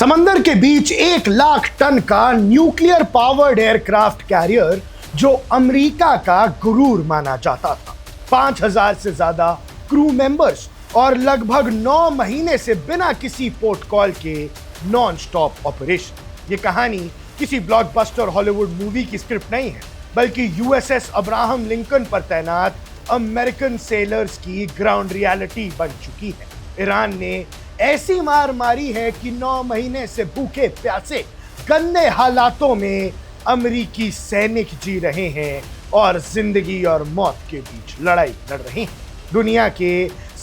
समंदर के बीच 1 लाख टन का न्यूक्लियर पावर्ड एयरक्राफ्ट कैरियर जो अमेरिका का गुरूर माना जाता था। 5000 से ज्यादा क्रू मेंबर्स और लगभग 9 महीने से बिना किसी पोर्ट कॉल के नॉन स्टॉप ऑपरेशन। ये कहानी किसी ब्लॉकबस्टर हॉलीवुड मूवी की स्क्रिप्ट नहीं है, बल्कि यूएसएस अब्राहम लिंकन पर तैनात अमेरिकन सेलर्स की ग्राउंड रियलिटी बन चुकी है। ईरान ने ऐसी मार मारी है कि 9 महीने से भूखे प्यासे गंदे हालातों में अमेरिकी सैनिक जी रहे हैं और जिंदगी और मौत के बीच लड़ाई लड़ रहे हैं। दुनिया के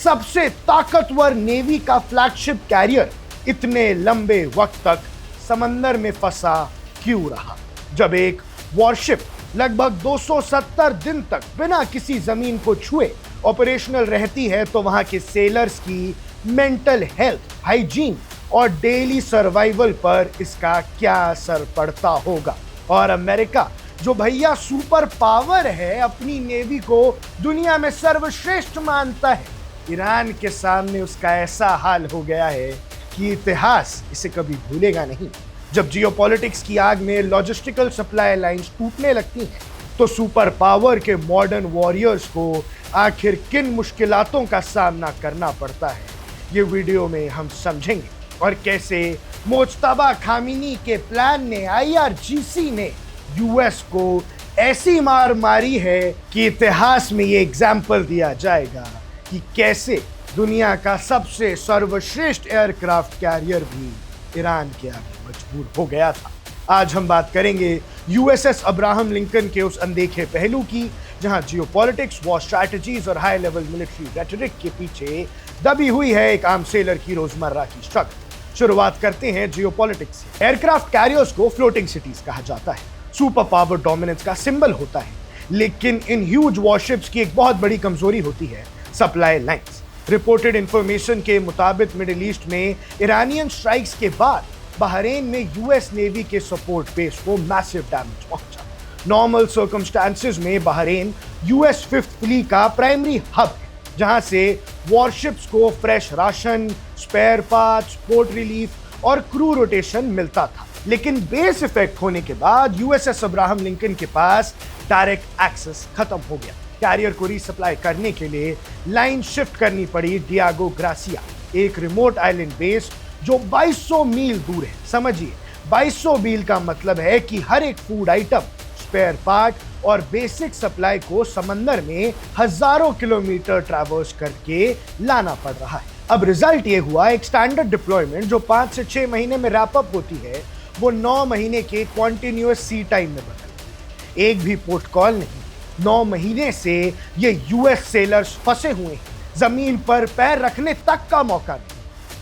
सबसे ताकतवर नेवी का फ्लैगशिप कैरियर इतने लंबे वक्त तक समंदर में फंसा क्यों रहा? जब एक वॉरशिप लगभग 270 दिन तक बिना किसी जमीन को छुए ऑपरेशनल रहती है, तो वहां के सेलर्स की मेंटल हेल्थ, हाइजीन और डेली सर्वाइवल पर इसका क्या असर पड़ता होगा? और अमेरिका जो भैया सुपर पावर है, अपनी नेवी को दुनिया में सर्वश्रेष्ठ मानता है, ईरान के सामने उसका ऐसा हाल हो गया है कि इतिहास इसे कभी भूलेगा नहीं। जब जियोपॉलिटिक्स की आग में लॉजिस्टिकल सप्लाई लाइंस टूटने लगती हैं, तो सुपर पावर के मॉडर्न वॉरियर्स को आखिर किन मुश्किलातों का सामना करना पड़ता है, ये वीडियो में हम समझेंगे। और कैसे मुज्तबा खामिनी के प्लान ने, IRGC ने यूएस को ऐसी मार मारी है कि इतिहास में ये एग्जाम्पल दिया जाएगा कि कैसे दुनिया का सबसे सर्वश्रेष्ठ एयरक्राफ्ट कैरियर भी ईरान के आगे मजबूर हो गया था। आज हम बात करेंगे यूएसएस अब्राहम लिंकन के उस अनदेखे पहलू की, जहां जियोपॉलिटिक्स, वॉर स्ट्रैटेजीज और हाई लेवल मिलिट्री रेटरिक के पीछे दबी हुई है एक आम सेलर की रोजमर्रा की स्ट्रगल। शुरुआत करते हैं जियोपॉलिटिक्स से। एयरक्राफ्ट कैरियर्स को फ्लोटिंग सिटीज कहा जाता है, सुपर पावर डोमिनेंस का सिंबल होता है, लेकिन इन ह्यूज वॉरशिप्स की एक बहुत बड़ी कमजोरी होती है सप्लाई लाइंस। रिपोर्टेड इंफॉर्मेशन के मुताबिक मिडिल ईस्ट में ईरानियन स्ट्राइक्स के बाद बहरीन में यूएस नेवी के सपोर्ट बेस को मैसिव डैमेज पहुंचा। नॉर्मल सर्कमस्टांसेस में बहरीन यूएस फिफ्थ फ्लीट का प्राइमरी हब है, जहां से वॉरशिप्स को fresh ration, spare parts, port relief और क्रू रोटेशन मिलता था। लेकिन बेस इफेक्ट होने के बाद यूएसएस अब्राहम लिंकन के पास डायरेक्ट एक्सेस खत्म हो गया। कैरियर को रीसप्लाई करने के लिए लाइन शिफ्ट करनी पड़ी डियागो ग्रासिया, एक रिमोट आइलैंड बेस जो 2200 मील दूर है। समझिए, 2200 मील का मतलब है कि हर एक फूड आइटम, स्पेयर पार्ट और बेसिक सप्लाई को समंदर में हजारों किलोमीटर ट्रैवर्स करके लाना पड़ रहा है। अब रिजल्ट ये हुआ, एक स्टैंडर्ड डिप्लॉयमेंट जो 5 से 6 महीने में रैप अप होती है, वो 9 महीने के कॉन्टिन्यूअस सी टाइम में बदल गई। एक भी पोर्ट कॉल नहीं। 9 महीने से ये यूएस सेलर्स फंसे हुए हैं, जमीन पर पैर रखने तक का मौका नहीं।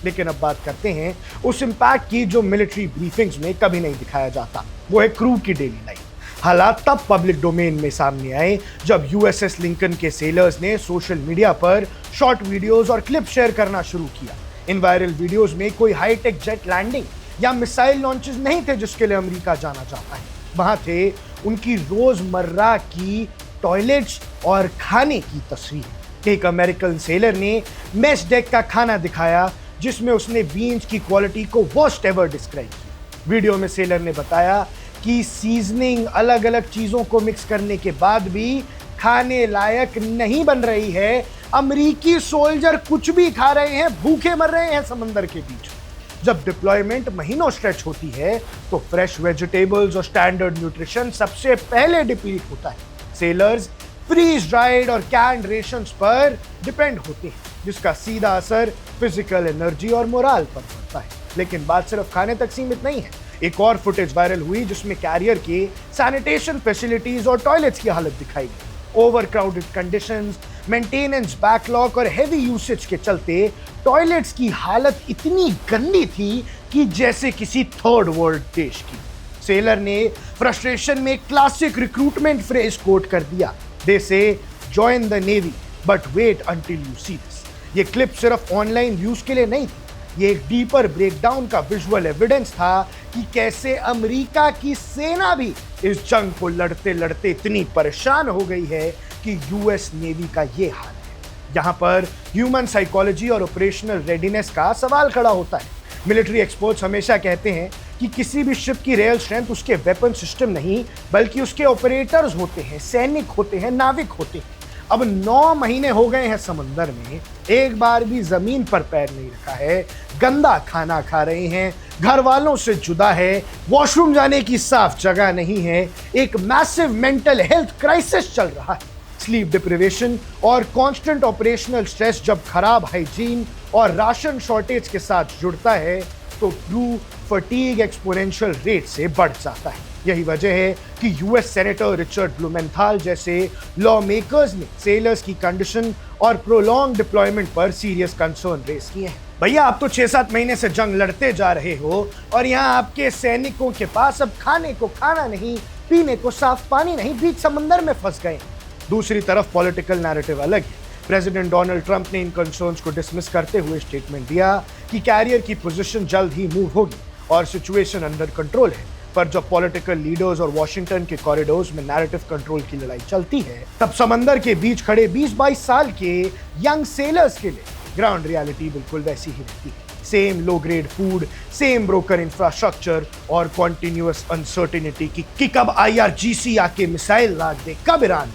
लेकिन अब बात करते हैं उस इंपैक्ट की जो मिलिट्री ब्रीफिंग्स में कभी नहीं दिखाया जाता, वो है क्रू की डेली लाइफ। हालात तब पब्लिक डोमेन में सामने आए जब यूएसएस लिंकन के सेलर्स ने सोशल मीडिया पर शॉर्ट वीडियोस और क्लिप शेयर करना शुरू किया। इन वायरल वीडियोस में कोई हाईटेक जेट लैंडिंग या मिसाइल लॉन्चेस नहीं थे जिसके लिए अमेरिका जाना चाहता है। वहां थे उनकी रोजमर्रा की टॉयलेट्स और खाने की तस्वीर। एक अमेरिकन सेलर ने मेस डेक का खाना दिखाया, जिसमें उसने बीन्स की क्वालिटी को वर्स्ट एवर डिस्क्राइब किया। वीडियो में सेलर ने बताया कि सीजनिंग अलग अलग चीजों को मिक्स करने के बाद भी खाने लायक नहीं बन रही है। अमेरिकी सोल्जर कुछ भी खा रहे हैं, भूखे मर रहे हैं समंदर के बीच। जब डिप्लॉयमेंट महीनों स्ट्रेच होती है, तो फ्रेश वेजिटेबल्स और स्टैंडर्ड न्यूट्रिशन सबसे पहले डिप्लीट होता है। सेलर्स फ्रीज ड्राइड और कैंड रेशंस पर डिपेंड होते हैं, जिसका सीधा असर फिजिकल एनर्जी और मोराल पर पड़ता है। लेकिन बात सिर्फ खाने तक सीमित नहीं है। एक और फुटेज वायरल हुई जिसमें कैरियर के सैनिटेशन फैसिलिटीज और टॉयलेट्स की हालत दिखाई गई। ओवरक्राउडेड कंडीशंस, मेंटेनेंस बैकलॉग और हेवी यूसेज के चलते टॉयलेट्स की हालत इतनी गंदी थी कि जैसे किसी थर्ड वर्ल्ड देश की। सेलर ने फ्रस्ट्रेशन में क्लासिक रिक्रूटमेंट फ्रेज कोट कर दिया, they say join the navy but wait until you see this. ये क्लिप सिर्फ ऑनलाइन व्यूज के लिए नहीं थी, ये एक डीपर ब्रेकडाउन का विजुअल एविडेंस था कि कैसे अमेरिका की सेना भी इस जंग को लड़ते लड़ते इतनी परेशान हो गई है कि यूएस नेवी का ये हाल है। यहाँ पर ह्यूमन साइकोलॉजी और ऑपरेशनल रेडीनेस का सवाल खड़ा होता है। मिलिट्री एक्सपर्ट्स हमेशा कहते हैं कि किसी भी शिप की रियल स्ट्रेंथ उसके वेपन सिस्टम नहीं बल्कि उसके ऑपरेटर्स होते हैं, सैनिक होते हैं, नाविक होते हैं। अब 9 महीने हो गए हैं समंदर में, एक बार भी जमीन पर पैर नहीं रखा है, गंदा खाना खा रहे हैं, घर वालों से जुदा है, वॉशरूम जाने की साफ जगह नहीं है, एक मैसिव मेंटल हेल्थ क्राइसिस चल रहा है। स्लीप डिप्रिवेशन और कांस्टेंट ऑपरेशनल स्ट्रेस जब खराब हाइजीन और राशन शॉर्टेज के साथ जुड़ता है तो क्रू फटीग एक्सपोनेंशियल रेट से बढ़ जाता है। यही वजह है कि यूएस सेनेटर रिचर्ड ब्लूमेंथाल जैसे लॉ मेकर्स ने सेलर्स की कंडीशन और प्रोलॉन्ग डिप्लॉयमेंट पर सीरियस कंसर्न रेज किए हैं। भैया, आप तो 6-7 महीने से जंग लड़ते जा रहे हो और यहाँ आपके सैनिकों के पास अब खाने को खाना नहीं, पीने को साफ पानी नहीं, बीच समंदर में फंस गए। दूसरी तरफ पॉलिटिकल नैरेटिव अलग है। प्रेसिडेंट डोनाल्ड ट्रंप ने इन कंसर्न्स को डिसमिस करते हुए स्टेटमेंट दिया कि कैरियर की पोजीशन जल्द ही मूव होगी और सिचुएशन अंडर कंट्रोल है। पर जब पॉलिटिकल लीडर्स और वॉशिंगटन के कॉरिडोर्स में नैरेटिव कंट्रोल की लड़ाई चलती है, तब समंदर के बीच खड़े 20-22 साल के यंग सेलर्स के लिए ग्राउंड रियलिटी बिल्कुल वैसी ही रहती है। Same low grade food, same broken infrastructure और कॉन्टिन्यूअस अनसर्टेनिटी कि कब IRGC आके मिसाइल लाद दे, कब ईरान।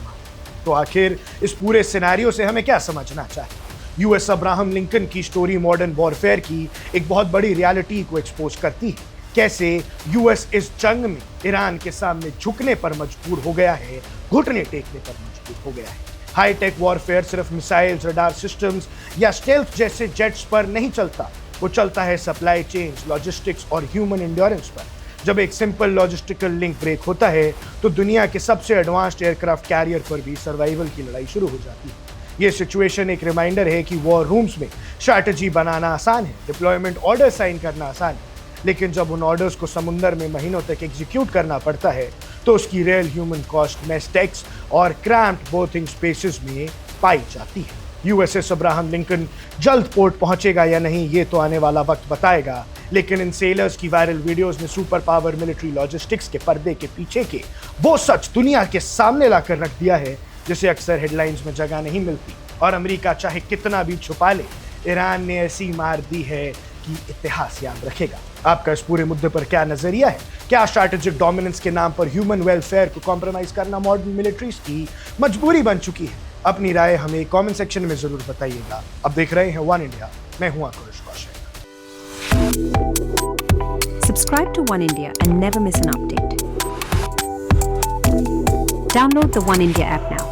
तो आखिर इस पूरे सिनेरियो से हमें क्या समझना चाहिए? यूएस अब्राहम लिंकन की स्टोरी मॉडर्न वॉरफेयर की एक बहुत बड़ी रियलिटी को एक्सपोज करती है। कैसे यूएस इस जंग में ईरान के सामने झुकने पर मजबूर हो गया है, घुटने टेकने पर मजबूर हो गया है। हाईटेक वॉरफेयर सिर्फ मिसाइल्स, रडार सिस्टम्स या स्टेल्थ जैसे जेट्स पर नहीं चलता, वो चलता है सप्लाई चेन्स, लॉजिस्टिक्स और ह्यूमन एंड्योरेंस पर। जब एक सिंपल लॉजिस्टिकल लिंक ब्रेक होता है तो दुनिया के सबसे एडवांस्ड एयरक्राफ्ट कैरियर पर भी सर्वाइवल की लड़ाई शुरू हो जाती है। ये सिचुएशन एक रिमाइंडर है कि वॉर रूम्स में स्ट्रैटेजी बनाना आसान है, डिप्लॉयमेंट ऑर्डर साइन करना आसान है, लेकिन जब उन ऑर्डर्स को समुद्र में महीनों तक एग्जीक्यूट करना पड़ता है तो उसकी रियल ह्यूमन कॉस्ट मिस्टेक्स और क्रैम्प्ड बोथिंग स्पेसेस में पाई जाती है। यूएसएस अब्राहम लिंकन जल्द पोर्ट पहुंचेगा या नहीं, ये तो आने वाला वक्त बताएगा, लेकिन इन सेलर्स की वायरल वीडियोस ने सुपर पावर मिलिट्री लॉजिस्टिक्स के पर्दे के पीछे के वो सच दुनिया के सामने लाकर रख दिया है जिसे अक्सर हेडलाइंस में जगह नहीं मिलती। और अमेरिका चाहे कितना भी छुपा ले, ईरान ने ऐसी मार दी है कि इतिहास याद रखेगा। आपका इस पूरे मुद्दे पर क्या नजरिया है? क्या स्ट्रैटेजिक डोमिनेंस के नाम पर ह्यूमन वेलफेयर को कॉम्प्रोमाइज करना मॉडर्न मिलिट्रीज की मजबूरी बन चुकी है? अपनी राय हमें कमेंट सेक्शन में जरूर बताइएगा। अब देख रहे हैं वन इंडिया, मैं हूं आकुश Kaushik. Subscribe to One India and never miss an update. Download the One India app now.